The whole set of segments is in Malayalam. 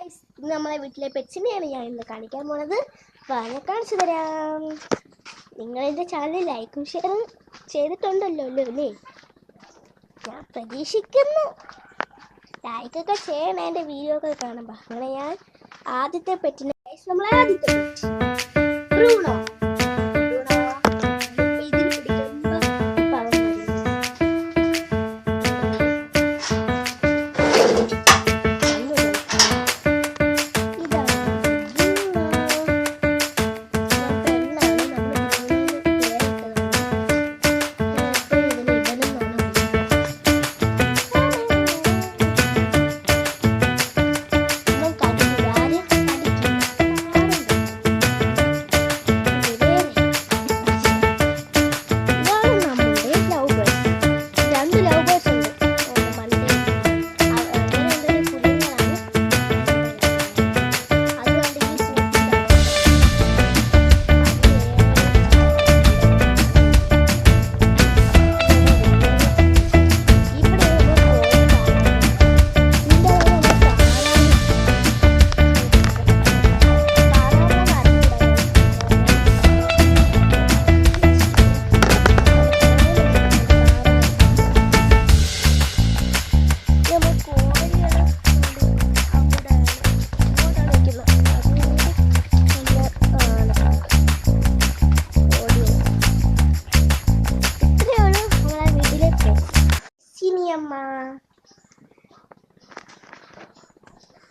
ഇന്ന് നമ്മളെ വീട്ടിലെ പെറ്റ്സിനെയാണ് ഞാൻ ഇന്ന് കാണിക്കാൻ പോണത്. വാങ്ങ കാണിച്ചു തരാം. നിങ്ങളെൻ്റെ ചാനൽ ലൈക്കും ഷെയറും ചെയ്തിട്ടുണ്ടല്ലോ അല്ലേ? ഞാൻ പ്രതീക്ഷിക്കുന്നു. ലൈക്കൊക്കെ ചെയ്യണം എൻ്റെ വീഡിയോ ഒക്കെ കാണുമ്പോൾ. അങ്ങനെ ഞാൻ ആദ്യത്തെ പെറ്റിനെ നമ്മളെ ആദ്യത്തെ ബ്രൂണോ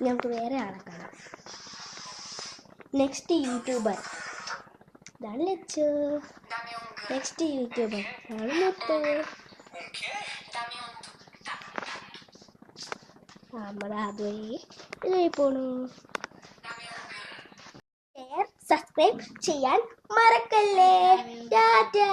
നമുക്ക് വേറെ ആളെ കാണാം. നെക്സ്റ്റ് യൂട്യൂബർ ഇതാണ് ലച്ചു. നെക്സ്റ്റ് യൂട്യൂബർ ആണ് മുത്ത്. നമ്മളതുവഴി ഇതായി പോണു. ഷെയർ സബ്സ്ക്രൈബ് ചെയ്യാൻ മറക്കല്ലേ. ടാറ്റാ.